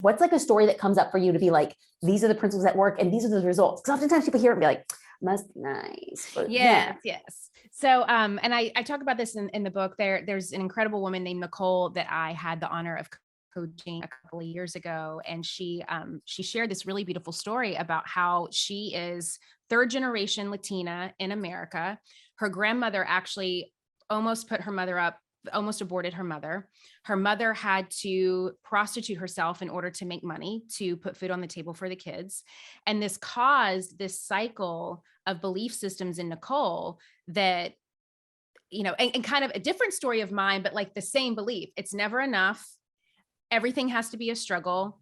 What's like a story that comes up for you to be like, these are the principles that work and these are the results? Because oftentimes people hear it and be like, must be nice. But Yes. So, and I talk about this in the book. There's an incredible woman named Nicole that I had the honor of coaching a couple of years ago. And she shared this really beautiful story about how she is third generation Latina in America. Her grandmother actually almost aborted her mother. Her mother had to prostitute herself in order to make money to put food on the table for the kids. And this caused this cycle of belief systems in Nicole that, and kind of a different story of mine, but like the same belief. It's never enough. Everything has to be a struggle.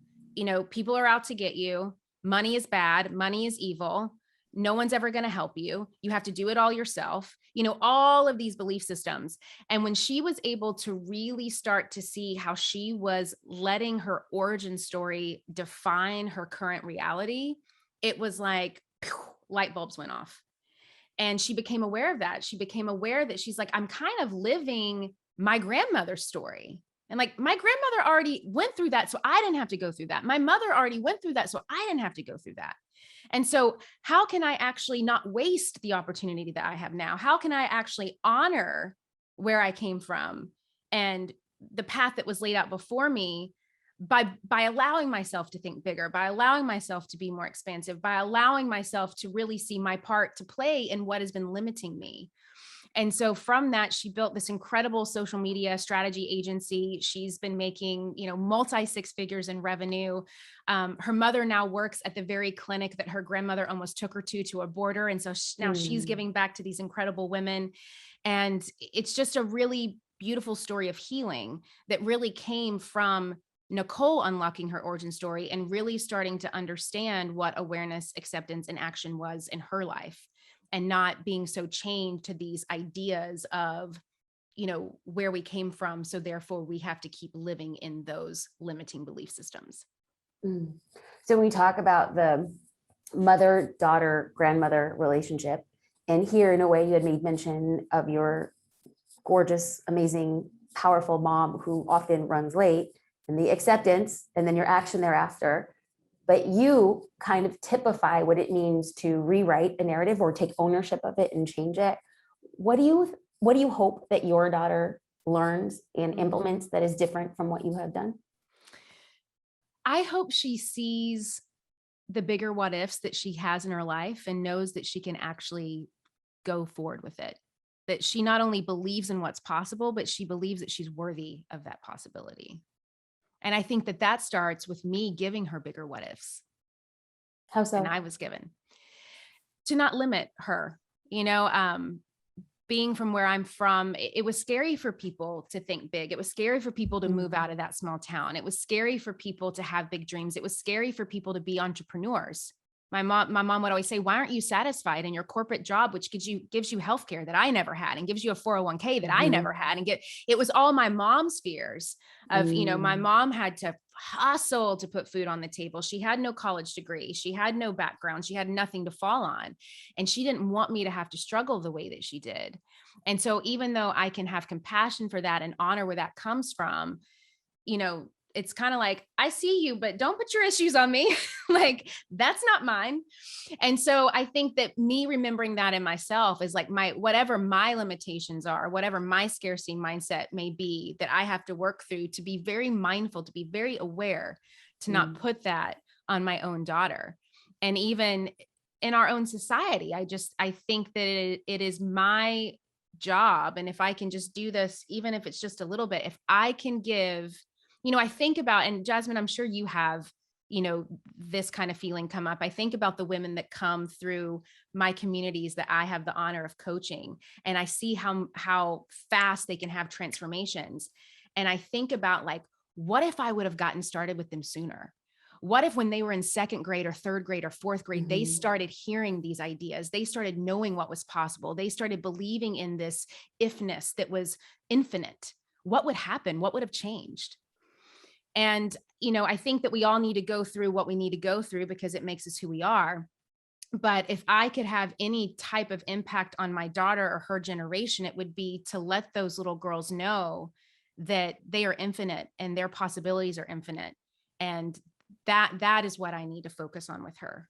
People are out to get you. Money is bad. Money is evil. No one's ever going to help you. You have to do it all yourself. All of these belief systems. And when she was able to really start to see how she was letting her origin story define her current reality, it was like light bulbs went off. And she became aware of that. She became aware that she's like, I'm kind of living my grandmother's story. And like, my grandmother already went through that, so I didn't have to go through that. My mother already went through that, so I didn't have to go through that. And so how can I actually not waste the opportunity that I have now? How can I actually honor where I came from and the path that was laid out before me by allowing myself to think bigger, by allowing myself to be more expansive, by allowing myself to really see my part to play in what has been limiting me? And so from that, she built this incredible social media strategy agency. She's been making, multi six figures in revenue. Her mother now works at the very clinic that her grandmother almost took her to abort her. And so now she's giving back to these incredible women. And it's just a really beautiful story of healing that really came from Nicole unlocking her origin story and really starting to understand what awareness, acceptance, and action was in her life, and not being so chained to these ideas of, where we came from. So therefore we have to keep living in those limiting belief systems. So when we talk about the mother, daughter, grandmother relationship, and here in a way you had made mention of your gorgeous, amazing, powerful mom who often runs late, and the acceptance and then your action thereafter. But you kind of typify what it means to rewrite a narrative or take ownership of it and change it. What do you hope that your daughter learns and implements that is different from what you have done? I hope she sees the bigger what ifs that she has in her life and knows that she can actually go forward with it. That she not only believes in what's possible, but she believes that she's worthy of that possibility. And I think that starts with me giving her bigger what ifs. How so? And I was given to not limit her, being from where I'm from, it was scary for people to think big. It was scary for people to move out of that small town. It was scary for people to have big dreams. It was scary for people to be entrepreneurs. My mom would always say, why aren't you satisfied in your corporate job, which gives you healthcare that I never had and gives you a 401k that I never had. And it was all my mom's fears of, my mom had to hustle to put food on the table. She had no college degree. She had no background. She had nothing to fall on. And she didn't want me to have to struggle the way that she did. And so even though I can have compassion for that and honor where that comes from, it's kind of like, I see you, but don't put your issues on me. Like, that's not mine. And so I think that me remembering that in myself is like whatever my limitations are, whatever my scarcity mindset may be, that I have to work through, to be very mindful, to be very aware, to not put that on my own daughter. And even in our own society, I think that it is my job. And if I can just do this, even if it's just a little bit, if I can give, I think about, and Jasmine, I'm sure you have, this kind of feeling come up. I think about the women that come through my communities that I have the honor of coaching, and I see how fast they can have transformations. And I think about, like, what if I would have gotten started with them sooner? What if when they were in second grade or third grade or fourth grade, they started hearing these ideas, they started knowing what was possible, they started believing in this ifness that was infinite? What would happen? What would have changed? And, I think that we all need to go through what we need to go through because it makes us who we are. But if I could have any type of impact on my daughter or her generation, it would be to let those little girls know that they are infinite and their possibilities are infinite. And that is what I need to focus on with her.